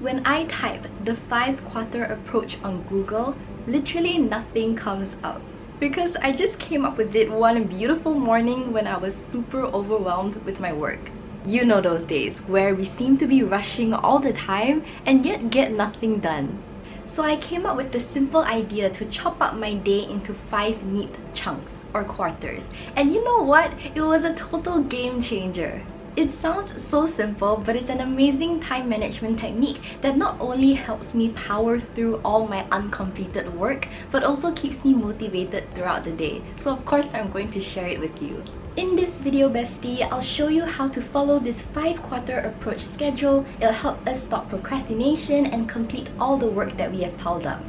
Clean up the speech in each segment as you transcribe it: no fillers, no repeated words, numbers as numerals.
When I type the 5-quarter approach on Google, literally nothing comes up. Because I just came up with it one beautiful morning when I was super overwhelmed with my work. You know those days where we seem to be rushing all the time and yet get nothing done. So I came up with the simple idea to chop up my day into 5 neat chunks or quarters. And you know what? It was a total game changer. It sounds so simple, but it's an amazing time management technique that not only helps me power through all my uncompleted work, but also keeps me motivated throughout the day. So of course, I'm going to share it with you. In this video, bestie, I'll show you how to follow this 5-quarter approach schedule. It'll help us stop procrastination and complete all the work that we have piled up.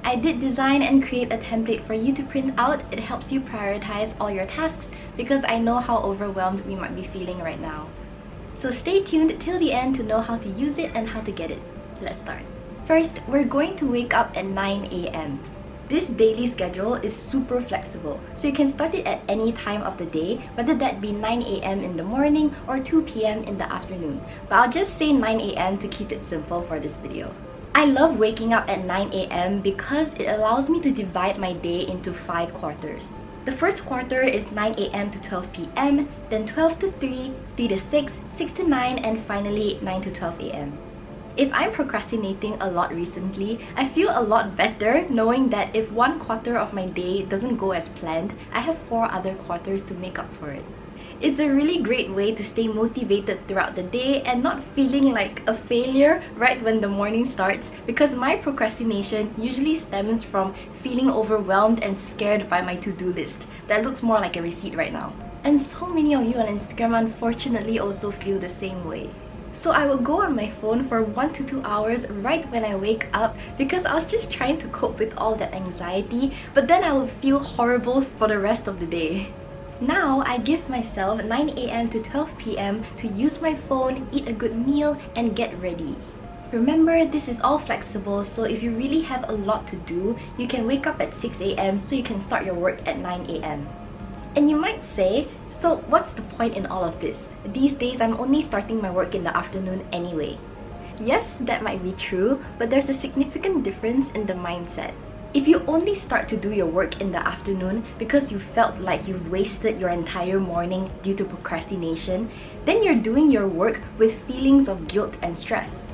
I did design and create a template for you to print out. It helps you prioritize all your tasks because I know how overwhelmed we might be feeling right now. So stay tuned till the end to know how to use it and how to get it. Let's start. First, we're going to wake up at 9 a.m. This daily schedule is super flexible, so you can start it at any time of the day, whether that be 9 a.m. in the morning or 2 p.m. in the afternoon. But I'll just say 9 a.m. to keep it simple for this video. I love waking up at 9 a.m. because it allows me to divide my day into 5 quarters. The first quarter is 9 a.m. to 12 p.m., then 12 to 3, 3 to 6, 6 to 9, and finally 9 to 12 a.m. If I'm procrastinating a lot recently, I feel a lot better knowing that if one quarter of my day doesn't go as planned, I have 4 other quarters to make up for it. It's a really great way to stay motivated throughout the day and not feeling like a failure right when the morning starts, because my procrastination usually stems from feeling overwhelmed and scared by my to-do list. That looks more like a receipt right now. And so many of you on Instagram unfortunately also feel the same way. So I will go on my phone for 1 to 2 hours right when I wake up because I was just trying to cope with all that anxiety, but then I will feel horrible for the rest of the day. Now, I give myself 9 a.m. to 12 p.m. to use my phone, eat a good meal, and get ready. Remember, this is all flexible, so if you really have a lot to do, you can wake up at 6 a.m. so you can start your work at 9 a.m. And you might say, so what's the point in all of this? These days, I'm only starting my work in the afternoon anyway. Yes, that might be true, but there's a significant difference in the mindset. If you only start to do your work in the afternoon because you felt like you've wasted your entire morning due to procrastination, then you're doing your work with feelings of guilt and stress.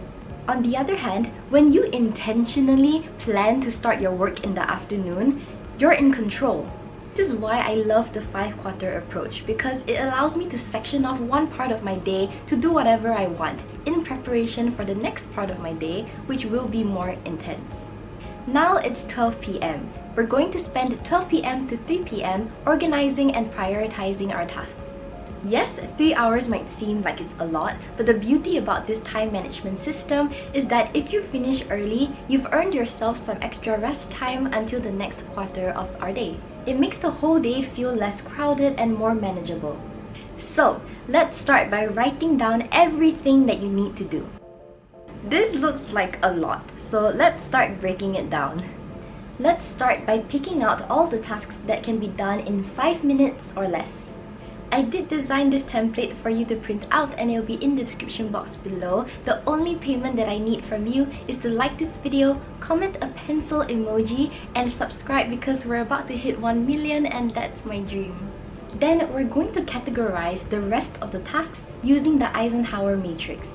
On the other hand, when you intentionally plan to start your work in the afternoon, you're in control. This is why I love the 5-quarter approach, because it allows me to section off one part of my day to do whatever I want in preparation for the next part of my day, which will be more intense. Now it's 12 p.m. We're going to spend 12 p.m. to 3 p.m. organizing and prioritizing our tasks. Yes, 3 hours might seem like it's a lot, but the beauty about this time management system is that if you finish early, you've earned yourself some extra rest time until the next quarter of our day. It makes the whole day feel less crowded and more manageable. So, let's start by writing down everything that you need to do. This looks like a lot, so let's start breaking it down. Let's start by picking out all the tasks that can be done in 5 minutes or less. I did design this template for you to print out and it will be in the description box below. The only payment that I need from you is to like this video, comment a pencil emoji, and subscribe because we're about to hit 1 million and that's my dream. Then we're going to categorize the rest of the tasks using the Eisenhower Matrix.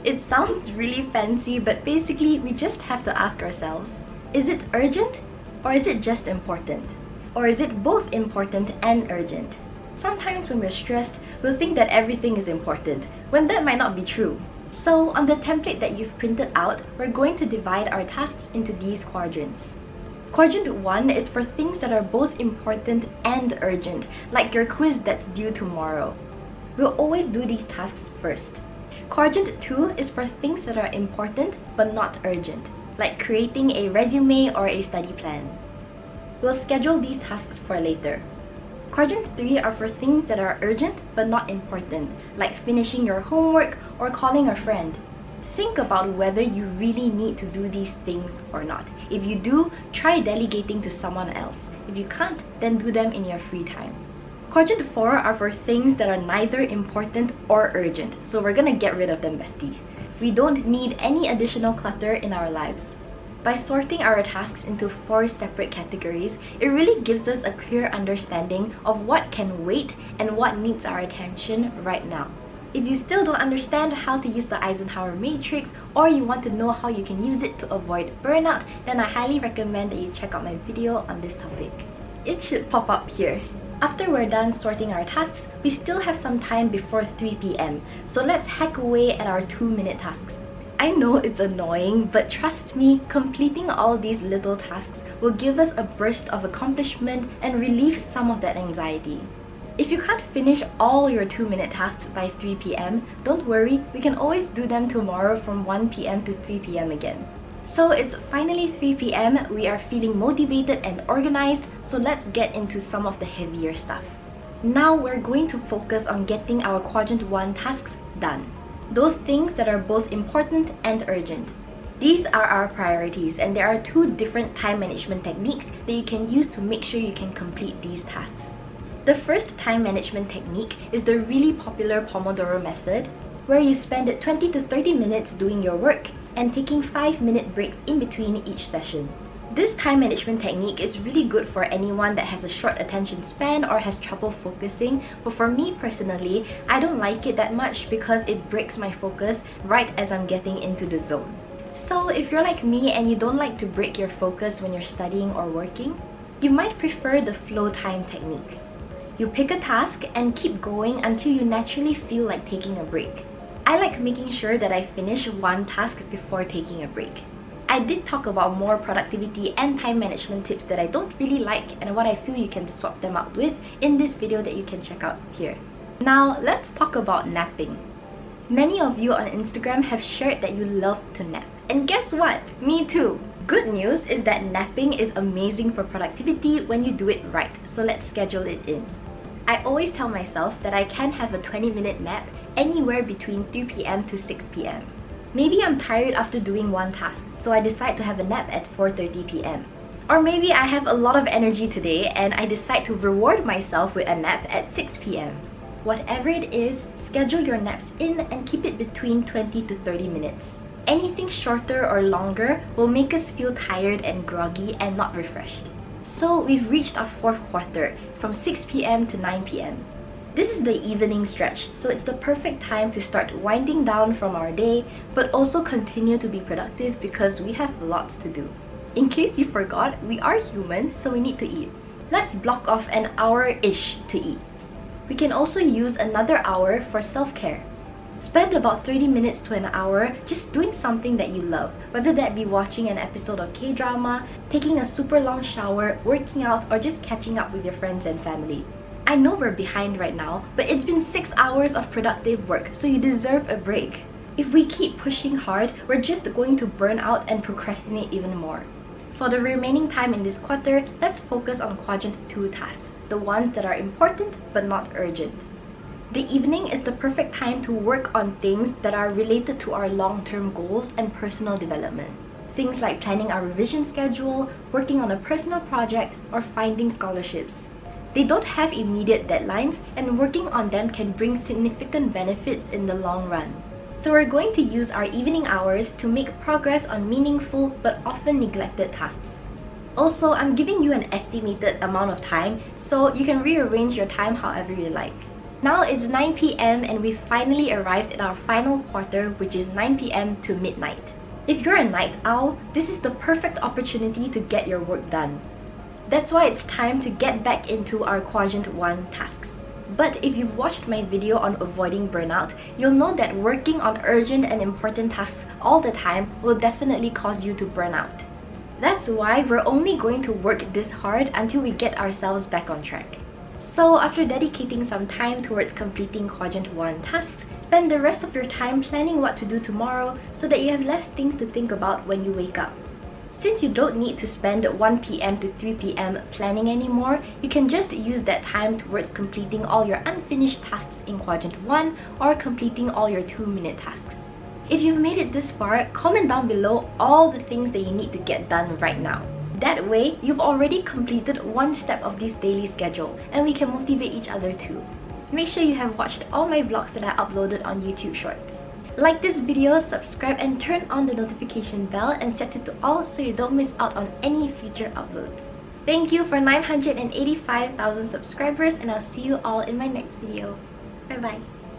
It sounds really fancy, but basically we just have to ask ourselves, is it urgent or is it just important? Or is it both important and urgent? Sometimes when we're stressed, we'll think that everything is important, when that might not be true. So on the template that you've printed out, we're going to divide our tasks into these quadrants. Quadrant 1 is for things that are both important and urgent, like your quiz that's due tomorrow. We'll always do these tasks first. Quadrant 2 is for things that are important but not urgent, like creating a resume or a study plan. We'll schedule these tasks for later. Quadrant 3 are for things that are urgent but not important, like finishing your homework or calling a friend. Think about whether you really need to do these things or not. If you do, try delegating to someone else. If you can't, then do them in your free time. Quadrant 4 are for things that are neither important or urgent, so we're gonna get rid of them, bestie. we don't need any additional clutter in our lives. By sorting our tasks into 4 separate categories, it really gives us a clear understanding of what can wait and what needs our attention right now. If you still don't understand how to use the Eisenhower Matrix, or you want to know how you can use it to avoid burnout, then I highly recommend that you check out my video on this topic. It should pop up here. After we're done sorting our tasks, we still have some time before 3 p.m. So let's hack away at our 2-minute tasks. I know it's annoying, but trust me, completing all these little tasks will give us a burst of accomplishment and relieve some of that anxiety. If you can't finish all your 2-minute tasks by 3 p.m, don't worry, we can always do them tomorrow from 1 p.m. to 3 p.m. again. So it's finally 3 p.m, we are feeling motivated and organized, so let's get into some of the heavier stuff. Now we're going to focus on getting our Quadrant 1 tasks done. Those things that are both important and urgent. These are our priorities, and there are 2 different time management techniques that you can use to make sure you can complete these tasks. The first time management technique is the really popular Pomodoro method, where you spend 20 to 30 minutes doing your work and taking 5-minute breaks in between each session. This time management technique is really good for anyone that has a short attention span or has trouble focusing, but for me personally, I don't like it that much because it breaks my focus right as I'm getting into the zone. So if you're like me and you don't like to break your focus when you're studying or working, you might prefer the Flowtime technique. You pick a task and keep going until you naturally feel like taking a break. I like making sure that I finish one task before taking a break. I did talk about more productivity and time management tips that I don't really like and what I feel you can swap them out with in this video that you can check out here. Now let's talk about napping. Many of you on Instagram have shared that you love to nap. And guess what? Me too! Good news is that napping is amazing for productivity when you do it right, so let's schedule it in. I always tell myself that I can have a 20-minute nap anywhere between 3 p.m. to 6 p.m. Maybe I'm tired after doing one task, so I decide to have a nap at 4:30 p.m. Or maybe I have a lot of energy today and I decide to reward myself with a nap at 6 p.m. Whatever it is, schedule your naps in and keep it between 20 to 30 minutes. Anything shorter or longer will make us feel tired and groggy and not refreshed. So we've reached our 4th quarter, from 6 p.m. to 9 p.m. This is the evening stretch, so it's the perfect time to start winding down from our day, but also continue to be productive because we have lots to do. In case you forgot, we are human, so we need to eat. Let's block off an hour-ish to eat. We can also use another hour for self-care. Spend about 30 minutes to an hour just doing something that you love, whether that be watching an episode of K-drama, taking a super long shower, working out, or just catching up with your friends and family. I know we're behind right now, but it's been 6 hours of productive work, so you deserve a break. If we keep pushing hard, we're just going to burn out and procrastinate even more. For the remaining time in this quarter, let's focus on Quadrant 2 tasks, the ones that are important but not urgent. The evening is the perfect time to work on things that are related to our long-term goals and personal development. Things like planning our revision schedule, working on a personal project, or finding scholarships. They don't have immediate deadlines, and working on them can bring significant benefits in the long run. So we're going to use our evening hours to make progress on meaningful but often neglected tasks. Also, I'm giving you an estimated amount of time, so you can rearrange your time however you like. Now it's 9 p.m. and we've finally arrived at our final quarter, which is 9 p.m. to midnight. If you're a night owl, this is the perfect opportunity to get your work done. That's why it's time to get back into our Quadrant 1 tasks. But if you've watched my video on avoiding burnout, you'll know that working on urgent and important tasks all the time will definitely cause you to burn out. That's why we're only going to work this hard until we get ourselves back on track. So after dedicating some time towards completing Quadrant 1 tasks, spend the rest of your time planning what to do tomorrow so that you have less things to think about when you wake up. Since you don't need to spend 1 p.m. to 3 p.m. planning anymore, you can just use that time towards completing all your unfinished tasks in Quadrant 1 or completing all your 2-minute tasks. If you've made it this far, comment down below all the things that you need to get done right now. That way, you've already completed one step of this daily schedule, and we can motivate each other too. Make sure you have watched all my vlogs that I uploaded on YouTube Shorts. Like this video, subscribe and turn on the notification bell and set it to all so you don't miss out on any future uploads. Thank you for 985,000 subscribers, and I'll see you all in my next video. Bye bye.